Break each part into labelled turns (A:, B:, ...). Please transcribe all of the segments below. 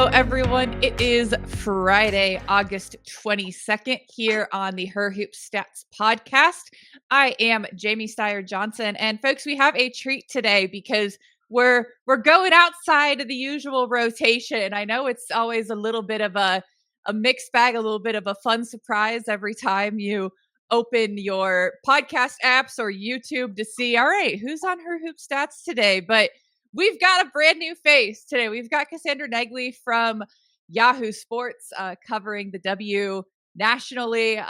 A: Hello, everyone. It is Friday, August 22nd here on the Her Hoop Stats podcast. I am Jamie Steyer Johnson, and folks, we have a treat today because we're going outside of the usual rotation. I know it's always a little bit of a mixed bag, a little bit of a fun surprise every time you open your podcast apps or YouTube to see, all right, who's on Her Hoop Stats today? But we've got a brand new face today. We've got Cassandra Negley from Yahoo Sports covering the W nationally.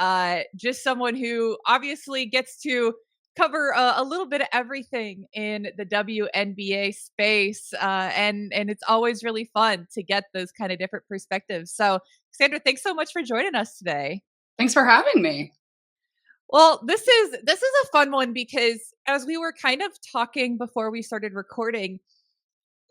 A: Just someone who obviously gets to cover a little bit of everything in the WNBA space. And it's always really fun to get those kind of different perspectives. So, Cassandra, thanks so much for joining us today.
B: Thanks for having me.
A: Well, this is a fun one because as we were kind of talking before we started recording,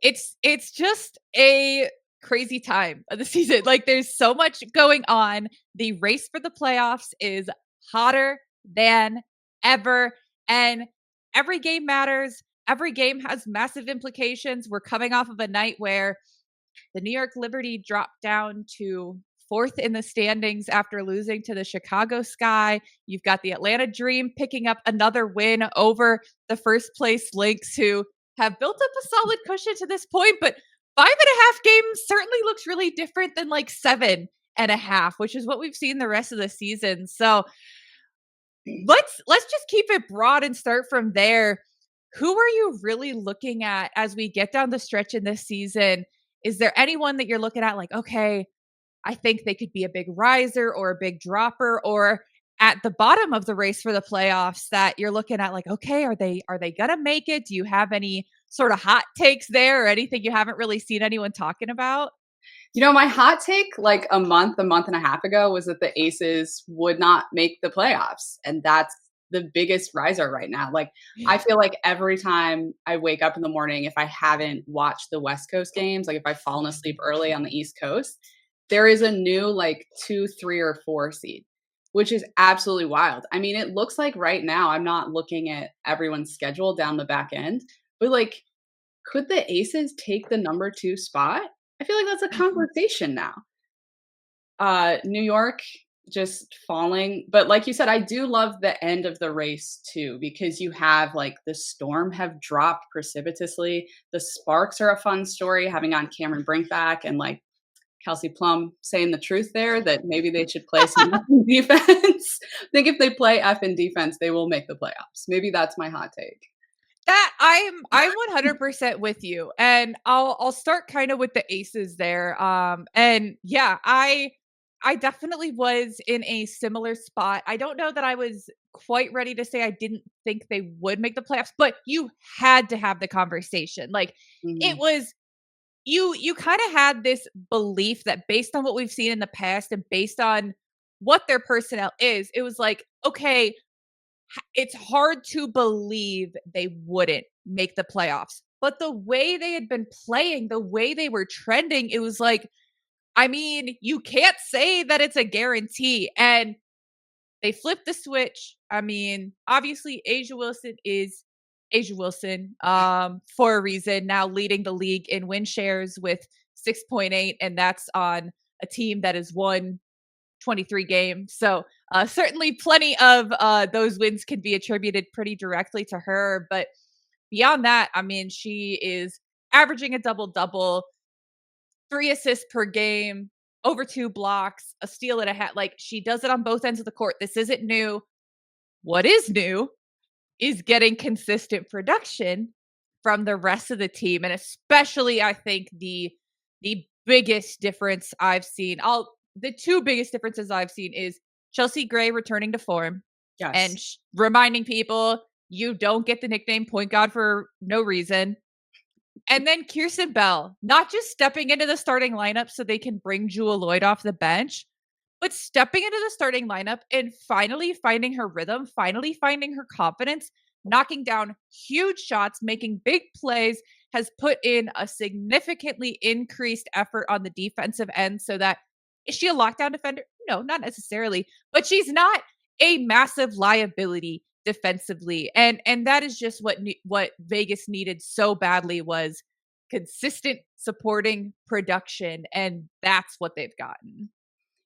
A: it's just a crazy time of the season. Like there's so much going on. The race for the playoffs is hotter than ever. And every game matters. Every game has massive implications. We're coming off of a night where the New York Liberty dropped down to fourth in the standings after losing to the Chicago Sky. You've got the Atlanta Dream picking up another win over the first place Lynx, who have built up a solid cushion to this point, but 5.5 games certainly looks really different than like 7.5, which is what we've seen the rest of the season. So let's just keep it broad and start from there. Who are you really looking at as we get down the stretch in this season? Is there anyone that you're looking at like, okay, I think they could be a big riser or a big dropper, or at the bottom of the race for the playoffs that you're looking at like, okay, are they gonna make it? Do you have any sort of hot takes there or anything you haven't really seen anyone talking about?
B: You know, my hot take like a month and a half ago was that the Aces would not make the playoffs. And that's the biggest riser right now. Like, I feel like every time I wake up in the morning, if I haven't watched the West Coast games, like if I've fallen asleep early on the East Coast, there is a new like 2, 3, or 4 seed, which is absolutely wild. I mean, it looks like right now, I'm not looking at everyone's schedule down the back end, but like, could the Aces take the number 2 spot? I feel like that's a conversation now. New York just falling. But like you said, I do love the end of the race too, because you have like the Storm have dropped precipitously. The Sparks are a fun story, having on Cameron Brink back and like Kelsey Plum saying the truth there that maybe they should play some defense. I think if they play F in defense, they will make the playoffs. Maybe that's my hot take.
A: That I'm 100% with you, and I'll start kind of with the Aces there. And yeah, I definitely was in a similar spot. I don't know that I was quite ready to say I didn't think they would make the playoffs, but you had to have the conversation. Like it was you kind of had this belief that based on what we've seen in the past and based on what their personnel is, it was like, okay, it's hard to believe they wouldn't make the playoffs. But the way they had been playing, the way they were trending, it was like, I mean, you can't say that it's a guarantee. And they flipped the switch. I mean, obviously, Asia Wilson is Asia Wilson for a reason, now leading the league in win shares with 6.8, and that's on a team that has won 23 games. So certainly plenty of those wins can be attributed pretty directly to her. But beyond that, I mean, she is averaging a double-double, 3 assists per game, over 2 blocks, a steal and a hat. Like she does it on both ends of the court. This isn't new. What is new is getting consistent production from the rest of the team. And especially, I think the biggest difference I've seen, the 2 biggest differences I've seen is Chelsea Gray returning to form.
B: Yes.
A: And reminding people you don't get the nickname point guard for no reason. And then Kirsten Bell, not just stepping into the starting lineup so they can bring Jewel Lloyd off the bench, but stepping into the starting lineup and finally finding her rhythm, finally finding her confidence, knocking down huge shots, making big plays, has put in a significantly increased effort on the defensive end so that is she a lockdown defender? No, not necessarily, but she's not a massive liability defensively. And that is just what Vegas needed so badly was consistent supporting production, and that's what they've gotten.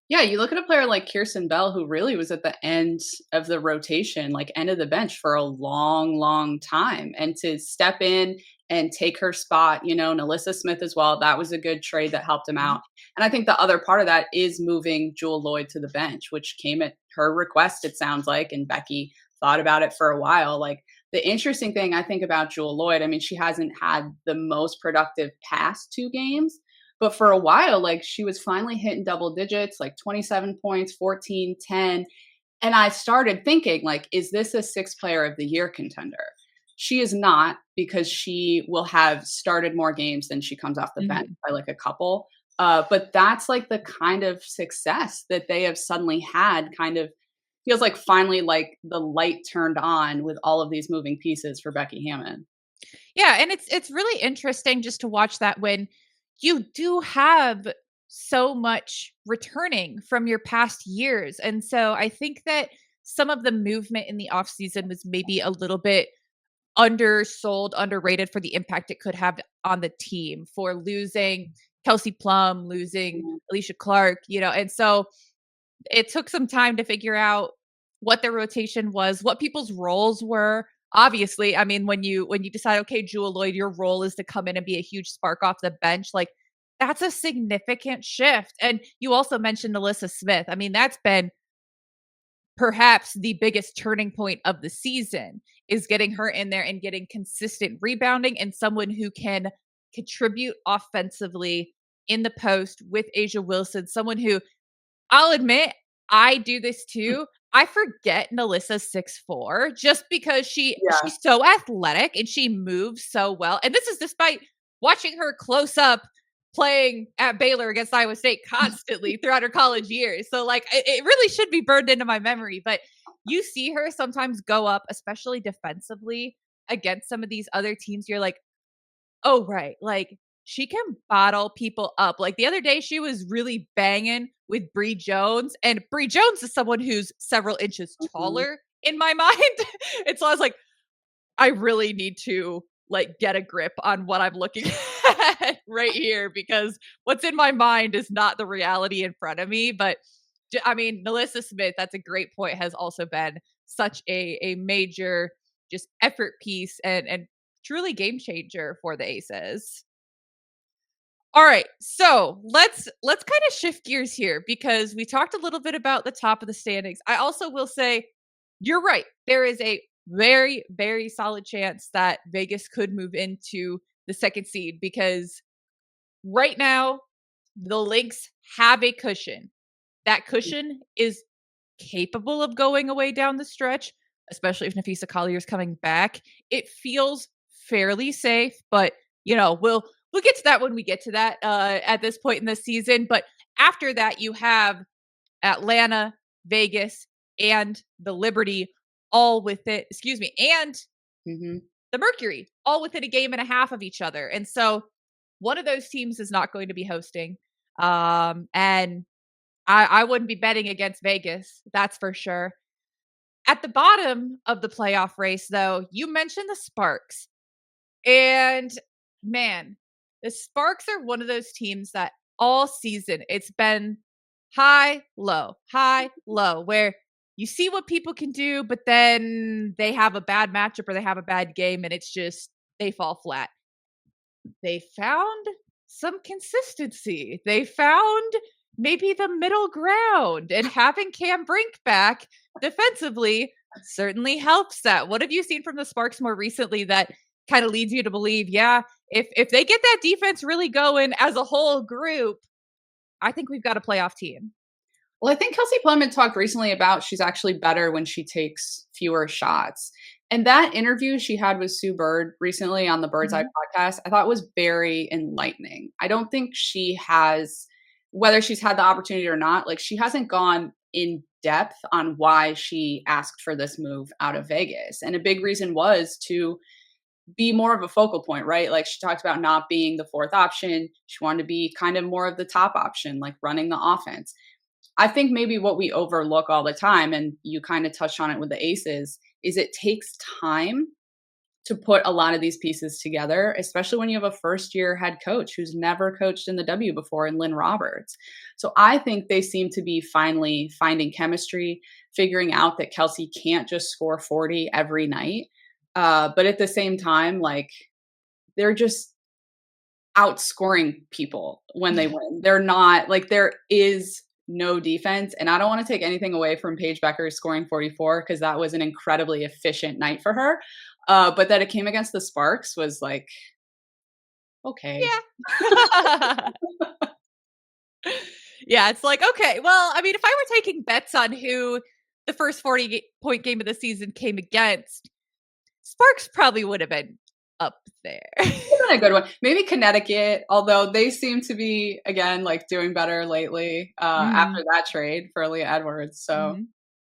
B: Yeah, you look at a player like Kirsten Bell, who really was at the end of the rotation, like end of the bench for a long, long time. And to step in and take her spot, Nalissa Smith as well, that was a good trade that helped him
A: Mhm.
B: out. And I think the other part of that is moving Jewel Lloyd to the bench, which came at her request, it sounds like. And Becky thought about it for a while. Like the interesting thing I think about Jewel Lloyd, I mean, she hasn't had the most productive past 2 games. But for a while, like she was finally hitting double digits, like 27 points, 14, 10. And I started thinking, like, is this a sixth player of the year contender? She is not because she will have started more games than she comes off the bench
A: Mhm.
B: by like a couple. But that's like the kind of success that they have suddenly had, kind of feels like finally like the light turned on with all of these moving pieces for Becky Hammond.
A: Yeah, and it's really interesting just to watch that when you do have so much returning from your past years. And so I think that some of the movement in the offseason was maybe a little bit undersold, underrated for the impact it could have on the team, for losing Kelsey Plum, losing
B: Mhm.
A: Alicia Clark, and so it took some time to figure out what their rotation was, what people's roles were. Obviously, I mean, when you decide, okay, Jewel Lloyd, your role is to come in and be a huge spark off the bench, like that's a significant shift. And you also mentioned Alyssa Smith. I mean, that's been perhaps the biggest turning point of the season is getting her in there and getting consistent rebounding and someone who can contribute offensively in the post with Asia Wilson, someone who I'll admit, I do this too. I forget Melissa's 6'4" just because
B: Yeah.
A: she's so athletic and she moves so well. And this is despite watching her close up playing at Baylor against Iowa State constantly throughout her college years. So like it really should be burned into my memory. But you see her sometimes go up, especially defensively against some of these other teams. You're like, oh, right. Like, she can bottle people up. Like, the other day, she was really banging with Bree Jones, and Bree Jones is someone who's several inches
B: Mhm.
A: taller in my mind. And so I was like, I really need to, like, get a grip on what I'm looking at right here because what's in my mind is not the reality in front of me. But I mean, Melissa Smith, that's a great point, has also been such a major just effort piece and truly game changer for the Aces. All right, so let's kind of shift gears here because we talked a little bit about the top of the standings. I also will say you're right. There is a very, very solid chance that Vegas could move into the second seed because right now the Lynx have a cushion. That cushion is capable of going away down the stretch, especially if Nafisa Collier's coming back. It feels fairly safe, but we'll get to that when we get to that at this point in the season. But after that, you have Atlanta, Vegas, and the Liberty all with it. Excuse me, and
B: Mhm.
A: the Mercury all within a game and a half of each other. And so one of those teams is not going to be hosting. And I wouldn't be betting against Vegas, that's for sure. At the bottom of the playoff race, though, you mentioned the Sparks. And man, the Sparks are one of those teams that all season it's been high, low, where you see what people can do, but then they have a bad matchup or they have a bad game and it's just they fall flat. They found some consistency. They found maybe the middle ground, and having Cam Brink back defensively certainly helps that. What have you seen from the Sparks more recently that kind of leads you to believe, yeah, if they get that defense really going as a whole group, I think we've got a playoff team.
B: Well, I think Kelsey Plum had talked recently about she's actually better when she takes fewer shots. And that interview she had with Sue Bird recently on the Bird's Eye
A: Mhm.
B: podcast, I thought was very enlightening. I don't think she has, whether she's had the opportunity or not, like she hasn't gone in depth on why she asked for this move out of Vegas. And a big reason was to be more of a focal point, right? Like she talked about not being the fourth option. She wanted to be kind of more of the top option, like running the offense. I think maybe what we overlook all the time, and you kind of touched on it with the Aces, is it takes time to put a lot of these pieces together, especially when you have a first year head coach who's never coached in the W before, in Lynn Roberts. So I think they seem to be finally finding chemistry, figuring out that Kelsey can't just score 40 every night. But at the same time, like, they're just outscoring people when they win. They're not like, there is no defense. And I don't want to take anything away from Paige Becker scoring 44 because that was an incredibly efficient night for her. But that it came against the Sparks was like, okay.
A: Yeah. Yeah, it's like, okay, well, I mean, if I were taking bets on who the first 40-point game of the season came against, Sparks probably would have been up there.
B: It's been a good one. Maybe Connecticut, although they seem to be, again, like doing better lately after
A: Mhm,
B: that trade for Leah Edwards. So
A: mhm.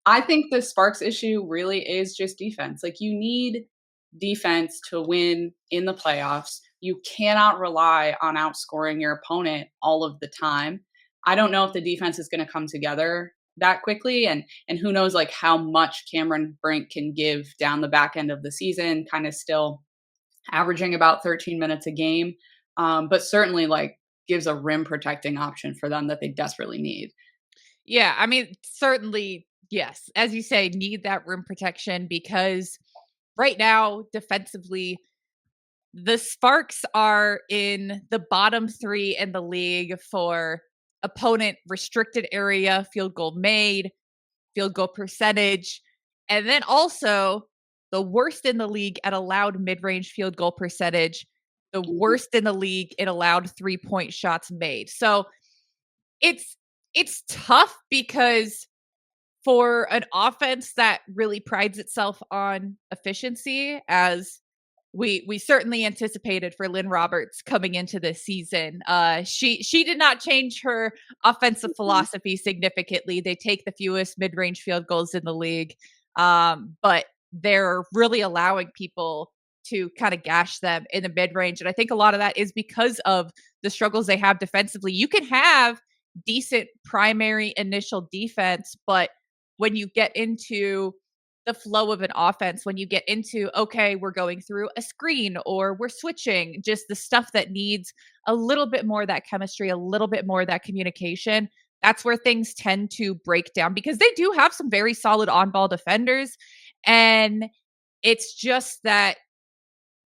B: I think the Sparks issue really is just defense. Like, you need defense to win in the playoffs. You cannot rely on outscoring your opponent all of the time. I don't know if the defense is going to come together that quickly, and who knows like how much Cameron Brink can give down the back end of the season, kind of still averaging about 13 minutes a game. But certainly like gives a rim protecting option for them that they desperately need.
A: Yeah, I mean, certainly, yes. As you say, need that rim protection because right now, defensively, the Sparks are in the bottom 3 in the league for opponent restricted area, field goal made, field goal percentage, and then also the worst in the league at allowed mid-range field goal percentage, the
B: Mhm.
A: worst in the league in allowed three-point shots made. So it's it's tough because for an offense that really prides itself on efficiency, as we certainly anticipated for Lynn Roberts coming into this season. She did not change her offensive
B: Mhm.
A: philosophy significantly. They take the fewest mid-range field goals in the league, but they're really allowing people to kind of gash them in the mid-range. And I think a lot of that is because of the struggles they have defensively. You can have decent primary initial defense, but when you get into the flow of an offense, when you get into, okay, we're going through a screen or we're switching, just the stuff that needs a little bit more of that chemistry, a little bit more of that communication, that's where things tend to break down because they do have some very solid on ball defenders. And it's just that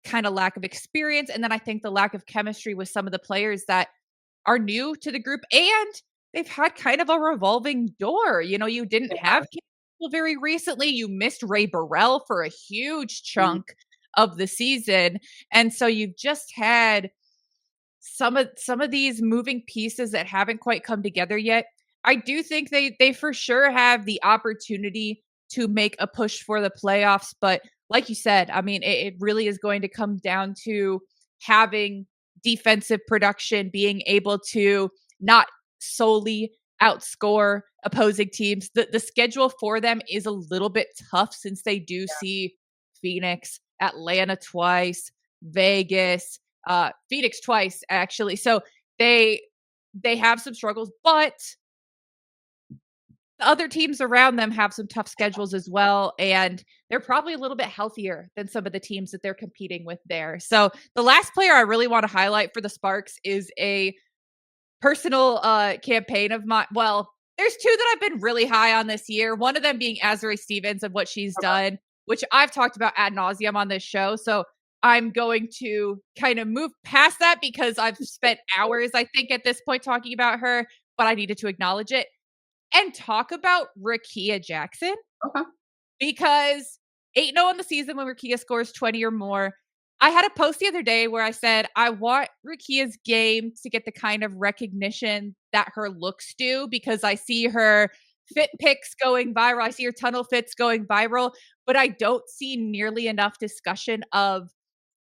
A: kind of lack of experience. And then I think the lack of chemistry with some of the players that are new to the group and they've had kind of a revolving door. You know, you didn't have Campbell very recently. You missed Ray Burrell for a huge
B: Mhm.
A: chunk of the season. And so you've just had some of these moving pieces that haven't quite come together yet. I do think they for sure have the opportunity to make a push for the playoffs, but like you said, I mean, it really is going to come down to having defensive production, being able to not solely outscore opposing teams. The schedule for them is a little bit tough since they do see Phoenix, Atlanta twice, Vegas, Phoenix twice actually. So they they have some struggles, but the other teams around them have some tough schedules as well, and they're probably a little bit healthier than some of the teams that they're competing with there. So the last player I really want to highlight for the Sparks is a personal campaign of mine. Well, there's two that I've been really high on this year. One of them being Azari Stevens and what she's done, which I've talked about ad nauseum on this show. So I'm going to kind of move past that because I've spent hours, I think, at this point talking about her, but I needed to acknowledge it and talk about Rakia Jackson
B: Okay.
A: because 8-0 in the season when Rakia scores 20 or more. I had a post the other day where I said, I want Rakia's game to get the kind of recognition that her looks do because I see her fit pics going viral. I see her tunnel fits going viral, but I don't see nearly enough discussion of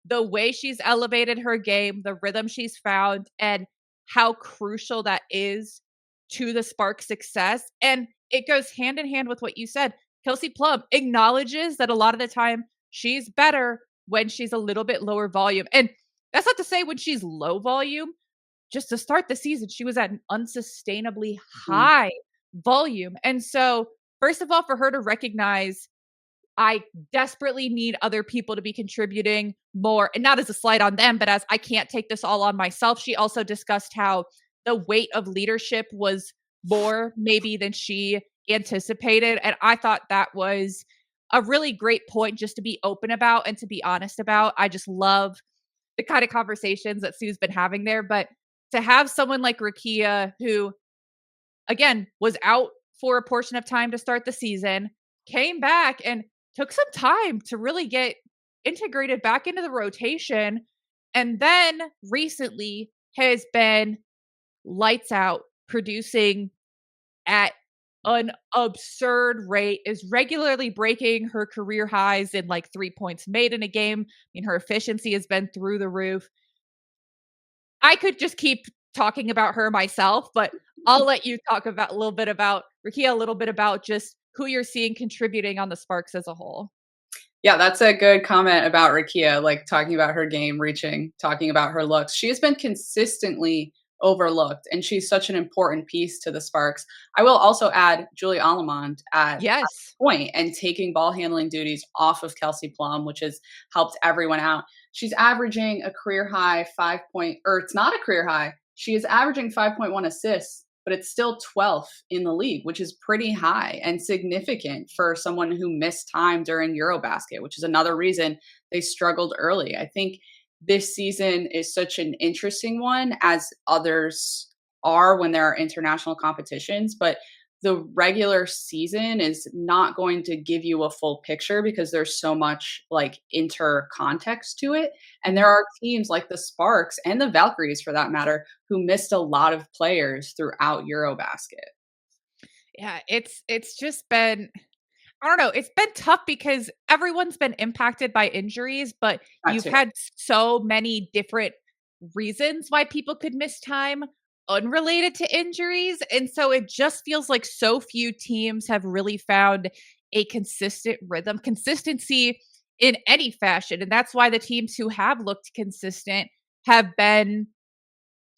A: the way she's elevated her game, the rhythm she's found, and how crucial that is to the Spark success. And it goes hand in hand with what you said. Kelsey Plum acknowledges that a lot of the time she's better when she's a little bit lower volume. And that's not to say when she's low volume, just to start the season, she was at an unsustainably
B: Mhm.
A: high volume. And so, first of all, for her to recognize I desperately need other people to be contributing more, and not as a slight on them, but as I can't take this all on myself. She also discussed how the weight of leadership was more maybe than she anticipated. And I thought that was a really great point just to be open about and to be honest about. I just love the kind of conversations that Sue's been having there. But to have someone like Rakia, who again was out for a portion of time to start the season, came back and took some time to really get integrated back into the rotation, and then recently has been lights out, producing at an absurd rate, is regularly breaking her career highs in like 3 points made in a game. I mean, her efficiency has been through the roof. I could just keep talking about her myself, but I'll let you talk about a little bit about Rakia, a little bit about just who you're seeing contributing on the Sparks as a whole.
B: Yeah, that's a good comment about Rakia, like talking about her game reaching, talking about her looks. She has been consistently overlooked, and she's such an important piece to the Sparks. I will also add Julie Allemond at
A: Yes.
B: point and taking ball handling duties off of Kelsey Plum, which has helped everyone out. She's averaging a career high 5 point, or it's not a career high. She is averaging 5.1 assists, but it's still 12th in the league, which is pretty high and significant for someone who missed time during Eurobasket, which is another reason they struggled early. I think this season is such an interesting one, as others are when there are international competitions, but the regular season is not going to give you a full picture because there's so much like inter context to it. And there
A: Mhm.
B: are teams like the Sparks and the Valkyries for that matter who missed a lot of players throughout Eurobasket.
A: Yeah, it's just been, I don't know, it's been tough because everyone's been impacted by injuries, but
B: That
A: you've
B: too.
A: had so many different reasons why people could miss time unrelated to injuries. And so it just feels like so few teams have really found a consistent rhythm, consistency in any fashion. And that's why the teams who have looked consistent have been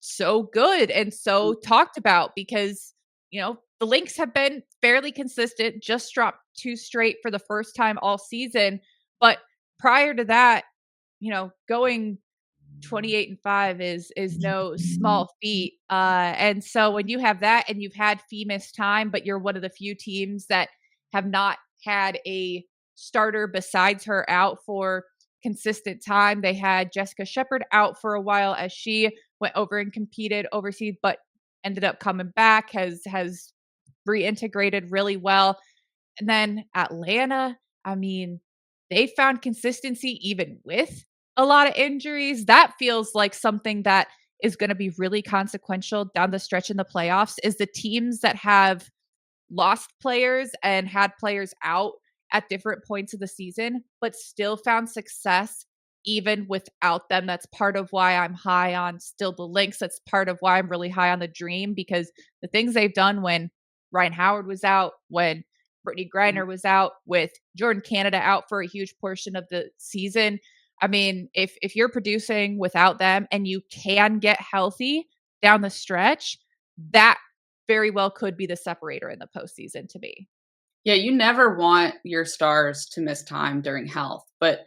A: so good and so talked about because, the Lynx have been fairly consistent, just dropped two straight for the first time all season. But prior to that, going 28-5 is no small feat. And so when you have that and you've had fee miss time, but you're one of the few teams that have not had a starter besides her out for consistent time. They had Jessica Shepard out for a while as she went over and competed overseas, but ended up coming back, has reintegrated really well. And then Atlanta, I mean, they found consistency even with a lot of injuries. That feels like something that is going to be really consequential down the stretch in the playoffs is the teams that have lost players and had players out at different points of the season, but still found success even without them. That's part of why I'm high on still the Lynx. That's part of why I'm really high on the Dream because the things they've done when Ryan Howard was out, when Brittany Griner was out, with Jordan Canada out for a huge portion of the season. I mean, if you're producing without them and you can get healthy down the stretch, that very well could be the separator in the postseason to me.
B: Yeah, you never want your stars to miss time during health, but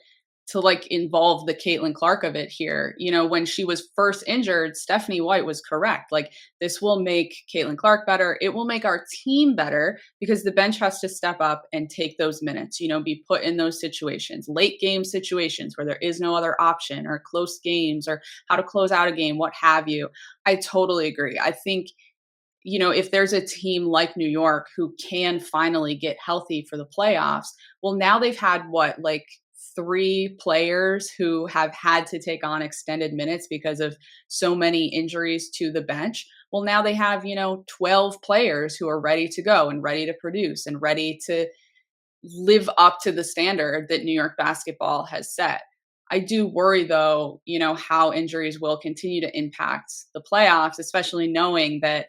B: to like involve the Caitlin Clark of it here, when she was first injured, Stephanie White was correct. Like, this will make Caitlin Clark better. It will make our team better because the bench has to step up and take those minutes, be put in those situations, late game situations where there is no other option, or close games, or how to close out a game, what have you. I totally agree. I think if there's a team like New York who can finally get healthy for the playoffs, well, now they've had what, like 3 players who have had to take on extended minutes because of so many injuries to the bench. Well, now they have, 12 players who are ready to go and ready to produce and ready to live up to the standard that New York basketball has set. I do worry, though, how injuries will continue to impact the playoffs, especially knowing that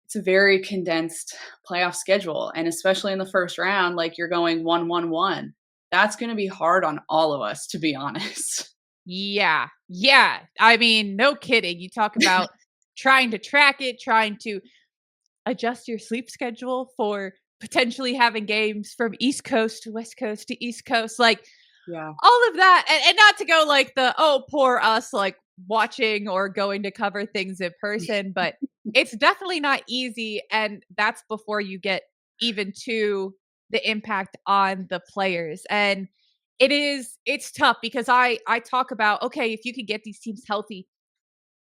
B: it's a very condensed playoff schedule. And especially in the first round, like you're going 1-1-1. That's going to be hard on all of us, to be honest.
A: Yeah. Yeah. I mean, no kidding. You talk about trying to track it, trying to adjust your sleep schedule for potentially having games from East Coast to West Coast to East Coast, like
B: Yeah.
A: all of that, and not to go like the, "Oh, poor us," like, watching or going to cover things in person, but it's definitely not easy, and that's before you get even to the impact on the players, and it's tough because I talk about, okay, if you could get these teams healthy,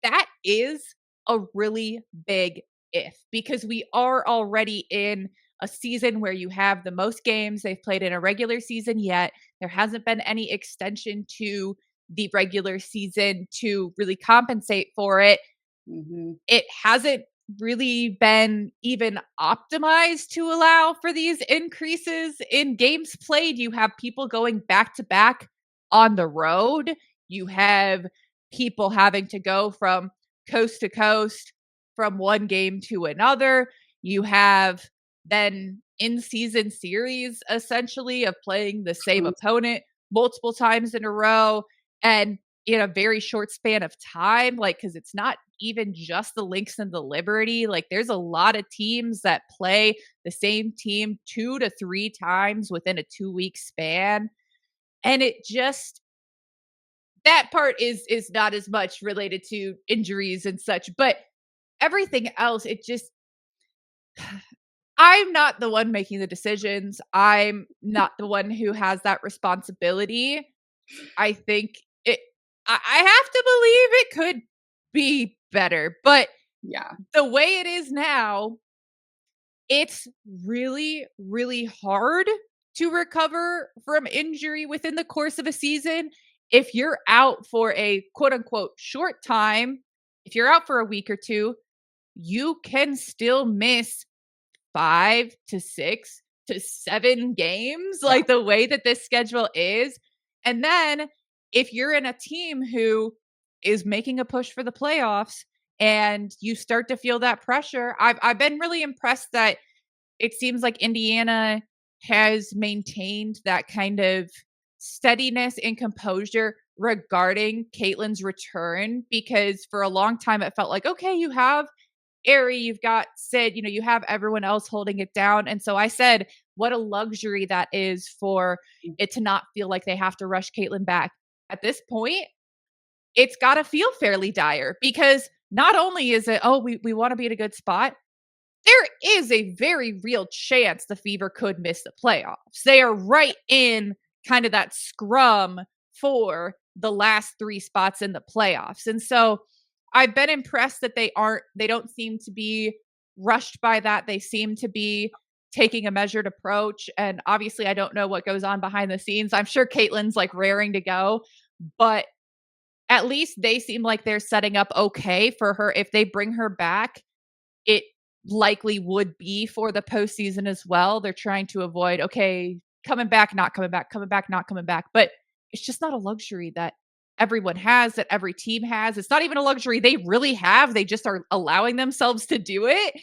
A: that is a really big if, because we are already in a season where you have the most games they've played in a regular season yet. There hasn't been any extension to the regular season to really compensate for it.
B: Mhm.
A: It hasn't really been even optimized to allow for these increases in games played. You have people going back to back on the road. You have people having to go from coast to coast from one game to another. You have then in season series essentially of playing the same
B: True.
A: opponent multiple times in a row. And in a very short span of time, like, because it's not even just the Lynx and the Liberty. Like, there's a lot of teams that play the same team 2 to 3 times within a 2-week span, and it just that part is not as much related to injuries and such, but everything else, it just I'm not the one making the decisions. I'm not the one who has that responsibility. I think it I have to believe it could be better, but
B: Yeah.
A: the way it is now, it's really, really hard to recover from injury within the course of a season. If you're out for a quote unquote short time, if you're out for a week or two, you can still miss 5 to 6 to 7 games,
B: Yeah.
A: like the way that this schedule is. And then if you're in a team who is making a push for the playoffs and you start to feel that pressure, I've been really impressed that it seems like Indiana has maintained that kind of steadiness and composure regarding Caitlin's return, because for a long time it felt like, okay, you have Ari, you've got Sid, you have everyone else holding it down. And so I said, what a luxury that is for it to not feel like they have to rush Caitlin back. At this point, it's got to feel fairly dire because not only is it, oh, we want to be in a good spot, there is a very real chance the Fever could miss the playoffs. They are right in kind of that scrum for the last 3 spots in the playoffs. And so I've been impressed that they don't seem to be rushed by that. They seem to be taking a measured approach. And obviously I don't know what goes on behind the scenes. I'm sure Caitlin's like raring to go, but at least they seem like they're setting up okay for her. If they bring her back, it likely would be for the postseason as well. They're trying to avoid, okay, coming back, not coming back, coming back, not coming back. But it's just not a luxury that everyone has, that every team has. It's not even a luxury they really have. They just are allowing themselves to do it.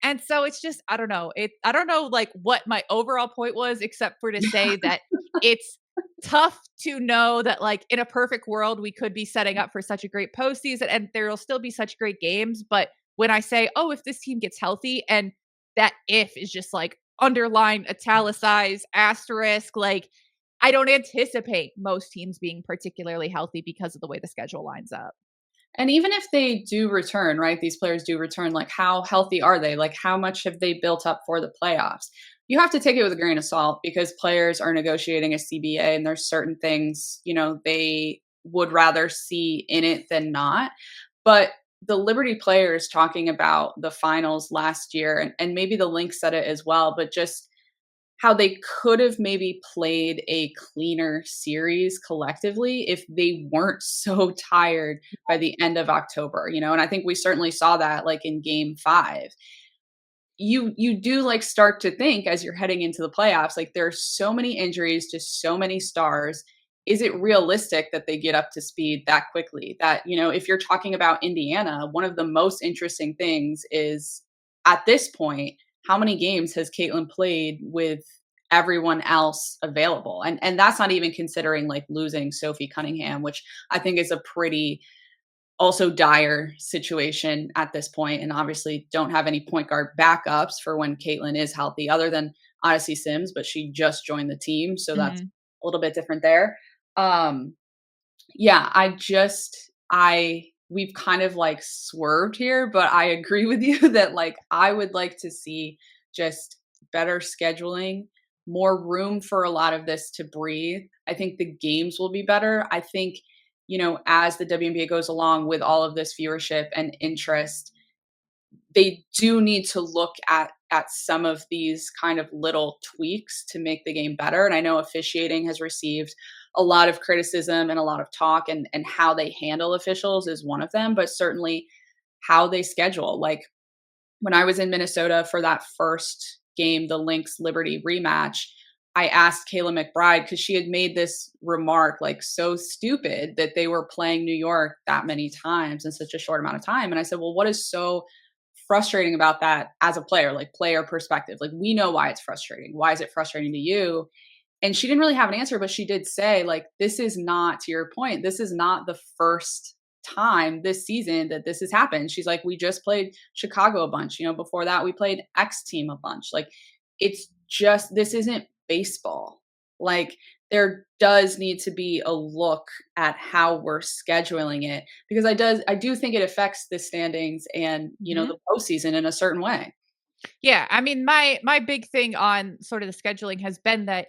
A: And so it's just, I don't know. I don't know like what my overall point was, except for to say that it's tough to know that like in a perfect world, we could be setting up for such a great postseason and there will still be such great games. But when I say, oh, if this team gets healthy, and that if is just like underlined, italicized, asterisk, like I don't anticipate most teams being particularly healthy because of the way the schedule lines up.
B: And even if they do return, right? These players do return, like how healthy are they? Like how much have they built up for the playoffs? You have to take it with a grain of salt because players are negotiating a CBA and there's certain things, they would rather see in it than not. But the Liberty players talking about the finals last year, and maybe the Lynx said it as well, but just how they could have maybe played a cleaner series collectively if they weren't so tired by the end of October, and I think we certainly saw that like in game 5. You do like start to think as you're heading into the playoffs, like there's so many injuries to so many stars. Is it realistic that they get up to speed that quickly? That, if you're talking about Indiana, one of the most interesting things is at this point, how many games has Caitlin played with everyone else available? And that's not even considering like losing Sophie Cunningham, which I think is a pretty also dire situation at this point, and obviously don't have any point guard backups for when Caitlin is healthy, other than Odyssey Sims, but she just joined the team, so that's
A: Mhm.
B: a little bit different there. Um, yeah, I we've kind of like swerved here, but I agree with you that like I would like to see just better scheduling, more room for a lot of this to breathe. I think the games will be better. I think, as the WNBA goes along with all of this viewership and interest, they do need to look at some of these kind of little tweaks to make the game better. And I know officiating has received a lot of criticism and a lot of talk, and how they handle officials is one of them, but certainly how they schedule. Like when I was in Minnesota for that first game, the Lynx Liberty rematch, I asked Kayla McBride because she had made this remark like so stupid that they were playing New York that many times in such a short amount of time. And I said, well, what is so frustrating about that as a player, like player perspective? Like, we know why it's frustrating. Why is it frustrating to you? And she didn't really have an answer, but she did say, like, this is not, to your point, this is not the first time this season that this has happened. She's like, we just played Chicago a bunch. Before that, we played X team a bunch. Like, it's just, this isn't baseball. Like, there does need to be a look at how we're scheduling it, because I do think it affects the standings and,
A: Mhm.
B: the postseason in a certain way.
A: Yeah, I mean, my big thing on sort of the scheduling has been that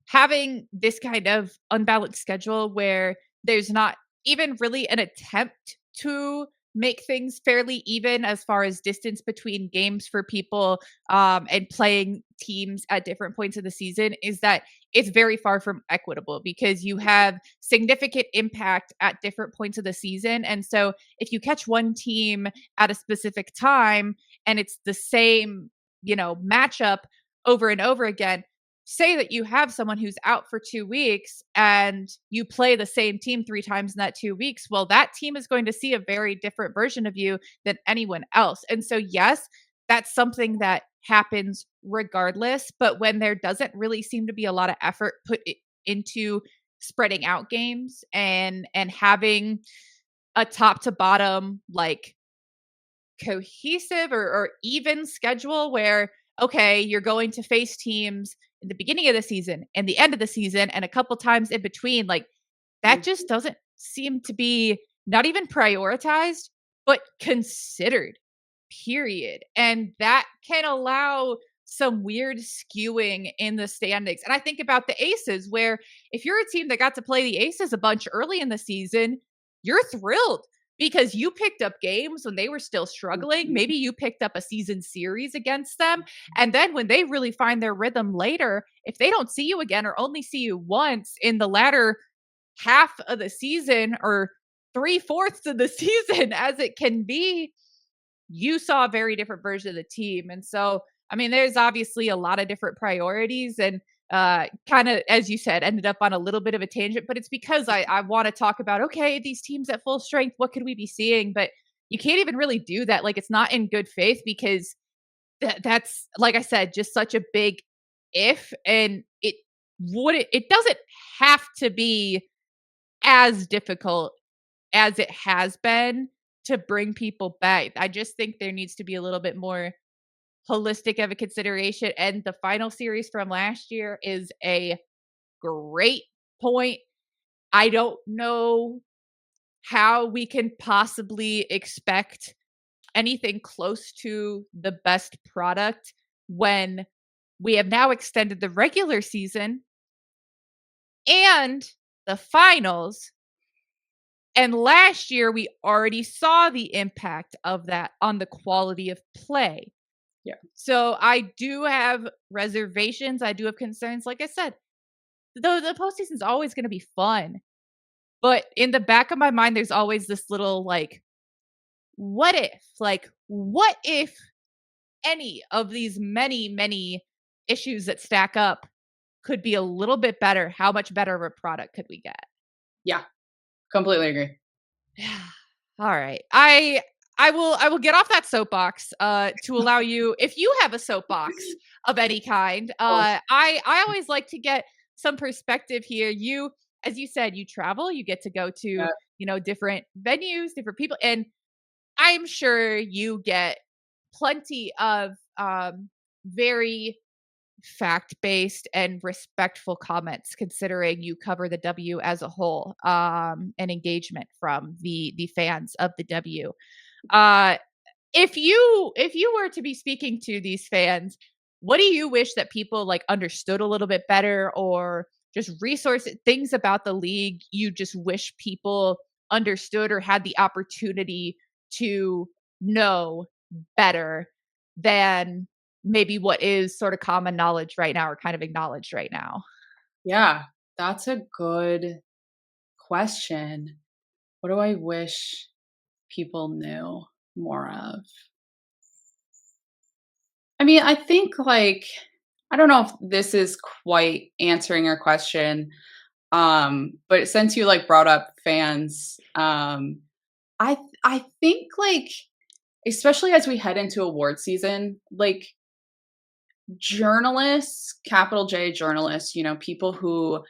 A: having this kind of unbalanced schedule where there's not even really an attempt to make things fairly even as far as distance between games for people, and playing teams at different points of the season, is that it's very far from equitable because you have significant impact at different points of the season. And so if you catch one team at a specific time and it's the same, matchup over and over again, say that you have someone who's out for 2 weeks and you play the same team 3 times in that 2 weeks, well, that team is going to see a very different version of you than anyone else. And so, yes, that's something that happens regardless, but when there doesn't really seem to be a lot of effort put into spreading out games and having a top to bottom, like, cohesive or even schedule where, okay, you're going to face teams in the beginning of the season and the end of the season and a couple times in between, like, that just doesn't seem to be not even prioritized, but considered, period. And that can allow some weird skewing in the standings. And I think about the Aces, where if you're a team that got to play the Aces a bunch early in the season, you're thrilled because you picked up games when they were still struggling.
B: Mhm.
A: Maybe you picked up a season series against them. And then when they really find their rhythm later, if they don't see you again or only see you once in the latter half of the season or three-fourths of the season as it can be, you saw a very different version of the team. And so, I mean, there's obviously a lot of different priorities and kind of, as you said, ended up on a little bit of a tangent, but it's because I want to talk about, okay, these teams at full strength, what could we be seeing? But you can't even really do that. Like, it's not in good faith because that's, like I said, just such a big if. And it doesn't have to be as difficult as it has been to bring people back. I just think there needs to be a little bit more holistic of a consideration. And the final series from last year is a great point. I don't know how we can possibly expect anything close to the best product when we have now extended the regular season and the finals. And last year, we already saw the impact of that on the quality of play.
B: Yeah.
A: So I do have reservations. I do have concerns. Like I said, the postseason's always going to be fun. But in the back of my mind, there's always this little like, what if? Like, what if any of these many, many issues that stack up could be a little bit better? How much better of a product could we get?
B: Yeah. Completely agree.
A: All right. I will get off that soapbox to allow you, if you have a soapbox of any kind.
B: Oh,
A: I always like to get some perspective here. You, as you said, you travel, you get to go to
B: yeah.
A: different venues, different people. And I'm sure you get plenty of very fact-based and respectful comments considering you cover the W as a whole, and engagement from the fans of the W. Uh, if you were to be speaking to these fans, what do you wish that people like understood a little bit better, or just resource things about the league you just wish people understood or had the opportunity to know better than maybe what is sort of common knowledge right now or kind of acknowledged right now?
B: Yeah, that's a good question. What do I wish people knew more of? I mean, I think like I don't know if this is quite answering your question, but since you like brought up fans, I think like especially as we head into award season, like journalists, capital J journalists, people who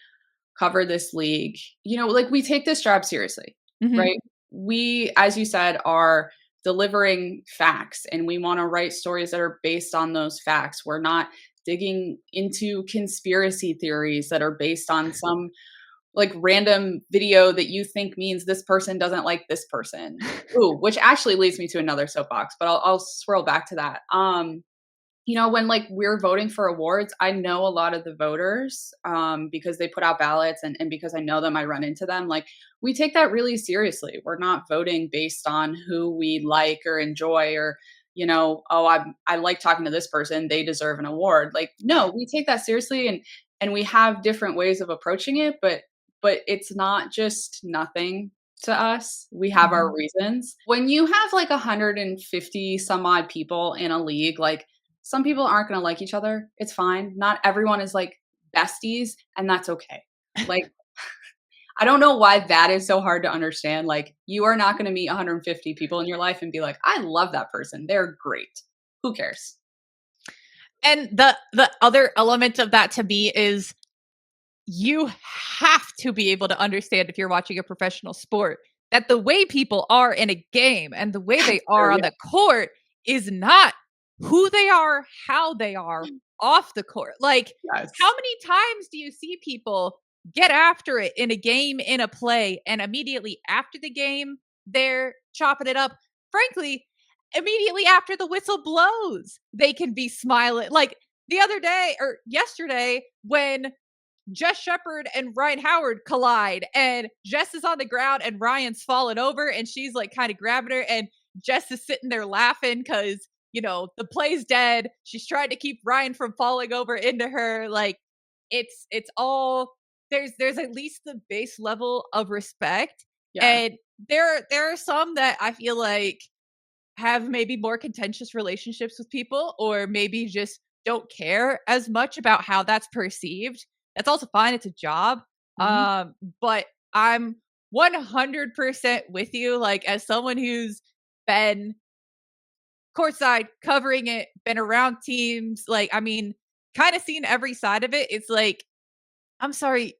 B: cover this league, like we take this job seriously,
A: Mhm.
B: right? We, as you said, are delivering facts and we want to write stories that are based on those facts. We're not digging into conspiracy theories that are based on some like random video that you think means this person doesn't like this person. Ooh, which actually leads me to another soapbox, but I'll swirl back to that. When like we're voting for awards, I know a lot of the voters because they put out ballots and because I know them, I run into them. Like we take that really seriously. We're not voting based on who we like or enjoy or, oh, I like talking to this person, they deserve an award. Like, no, we take that seriously and we have different ways of approaching it, but it's not just nothing to us. We have our
A: Mhm.
B: reasons. When you have like 150 some odd people in a league, like some people aren't going to like each other. It's fine. Not everyone is like besties, and that's okay. Like, I don't know why that is so hard to understand. Like, you are not going to meet 150 people in your life and be like, I love that person. They're great. Who cares?
A: And the other element of that to me is you have to be able to understand if you're watching a professional sport that the way people are in a game and the way they
B: Sure,
A: are on
B: yeah.
A: the court is not who they are, how they are off the court. Like, how
B: Yes.
A: many times do you see people get after it in a game, in a play, and immediately after the game, they're chopping it up? Frankly, immediately after the whistle blows, they can be smiling. Like the other day or yesterday, when Jess Shepard and Ryan Howard collide, and Jess is on the ground and Ryan's falling over, and she's like kind of grabbing her, and Jess is sitting there laughing because the play's dead. She's trying to keep Ryan from falling over into her. Like it's all there's at least the base level of respect,
B: Yeah.
A: and there are some that I feel like have maybe more contentious relationships with people, or maybe just don't care as much about how that's perceived. That's also fine. It's a job.
B: Hmm.
A: But I'm 100% with you. Like, as someone who's been courtside covering it, been around teams, like, I mean, kind of seen every side of it. It's like, I'm sorry.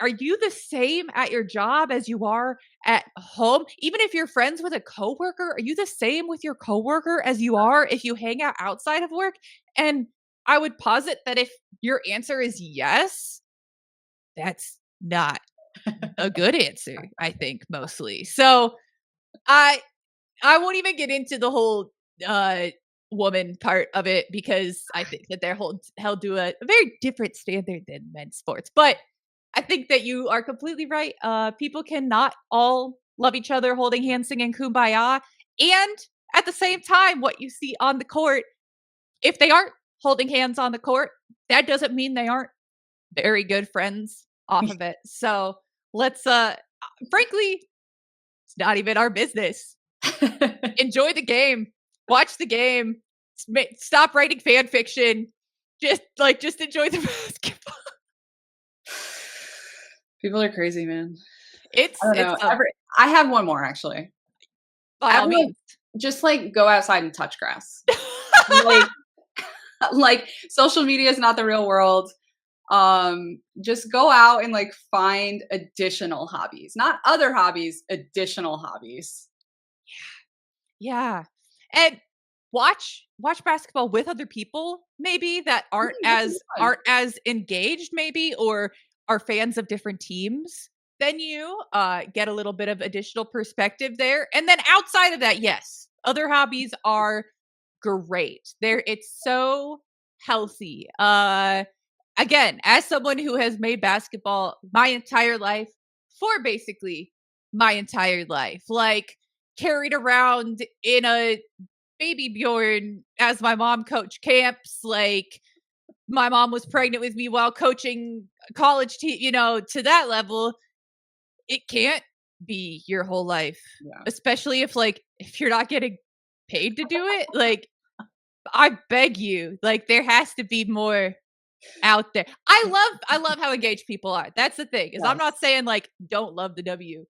A: Are you the same at your job as you are at home? Even if you're friends with a coworker, are you the same with your coworker as you are if you hang out outside of work? And I would posit that if your answer is yes, that's not a good answer, I think mostly. So, I I won't even get into the whole uh woman part of it because I think that they're held to a very different standard than men's sports. But I think that you are completely right. People cannot all love each other, holding hands, singing "Kumbaya," and at the same time, what you see on the court, if they aren't holding hands on the court, that doesn't mean they aren't very good friends off of it. So let's, frankly, it's not even our business. Enjoy the game, watch the game, stop writing fan fiction. Just enjoy the basketball.
B: People are crazy, man. I
A: It's
B: don't
A: it's
B: know. I have one more actually.
A: by all
B: Everyone
A: means.
B: just like go outside and touch grass. Like, like social media is not the real world. Just go out and like find additional hobbies, not other hobbies, additional hobbies.
A: Yeah. And watch basketball with other people maybe that
B: That can be fun.
A: aren't as engaged maybe or are fans of different teams than you. Get a little bit of additional perspective there. And then outside of that, yes, other hobbies are great. It's so healthy. Again, as someone who has made basketball my entire life for basically my entire life, like carried around in a baby Bjorn as my mom coached camps, like my mom was pregnant with me while coaching college team, to that level, it can't be your whole life,
B: Yeah.
A: especially if you're not getting paid to do it. Like I beg you, like there has to be more out there. I love how engaged people are. That's the thing. Is I'm
B: Yes.
A: not saying like don't love the W,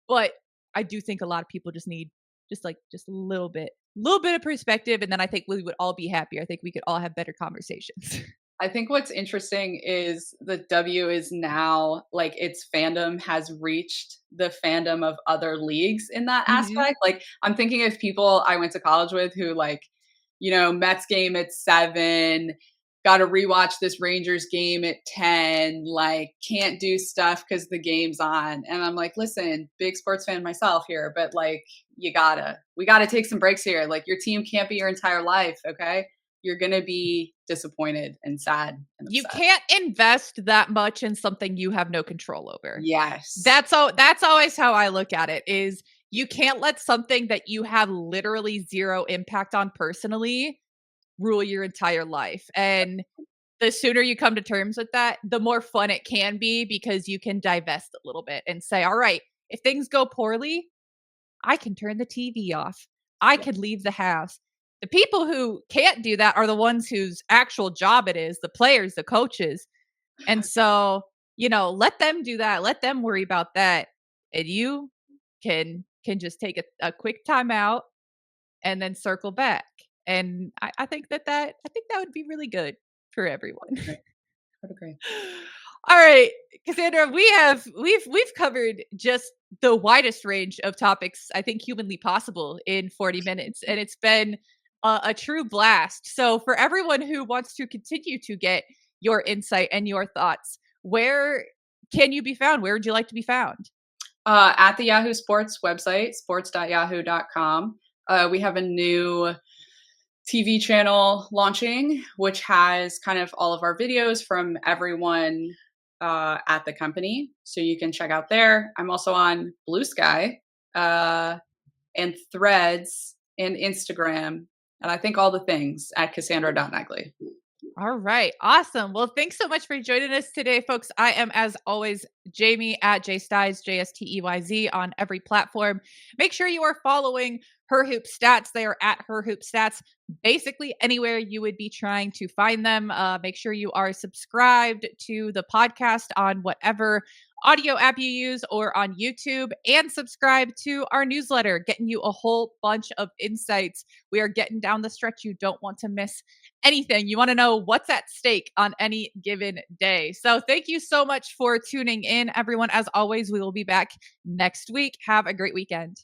A: but I do think a lot of people just need just a little bit of perspective and then I think we would all be happier. I think we could all have better conversations.
B: I think what's interesting is the W is now like its fandom has reached the fandom of other leagues in that
A: Mhm.
B: aspect. Like I'm thinking of people I went to college with who like, Mets game at 7, got to rewatch this Rangers game at 10, like can't do stuff because the game's on. And I'm like, listen, big sports fan myself here, but like we gotta take some breaks here. Like your team can't be your entire life, okay? You're gonna be disappointed and sad and
A: You
B: upset.
A: can't invest that much in something you have no control over.
B: Yes.
A: That's always how I look at it is you can't let something that you have literally zero impact on personally rule your entire life. And the sooner you come to terms with that, the more fun it can be because you can divest a little bit and say, all right, if things go poorly, I can turn the TV off. I
B: Yeah.
A: can leave the house. The people who can't do that are the ones whose actual job it is, the players, the coaches. And so, let them do that. Let them worry about that. And you can just take a quick time out and then circle back. And I think I think that would be really good for
B: I
A: everyone.
B: would agree. I would agree.
A: All right, Cassandra, we've covered just the widest range of topics I think humanly possible in 40 minutes, and it's been a true blast. So, for everyone who wants to continue to get your insight and your thoughts, where can you be found? Where would you like to be found?
B: At the Yahoo Sports website, sports.yahoo.com. We have a new TV channel launching, which has kind of all of our videos from everyone at the company. So you can check out there. I'm also on Blue Sky uh, and Threads and Instagram. And I think all the things at Cassandra.Negley.
A: All right. Awesome. Well, thanks so much for joining us today, folks. I am, as always, Jamie at JSteyz, JSTEYZ on every platform. Make sure you are following Her Hoop Stats. They are at Her Hoop Stats, basically anywhere you would be trying to find them. Make sure you are subscribed to the podcast on whatever audio app you use or on YouTube and subscribe to our newsletter, getting you a whole bunch of insights. We are getting down the stretch you don't want to miss anything. You want to know what's at stake on any given day. So thank you so much for tuning in, everyone. As always, we will be back next week. Have a great weekend.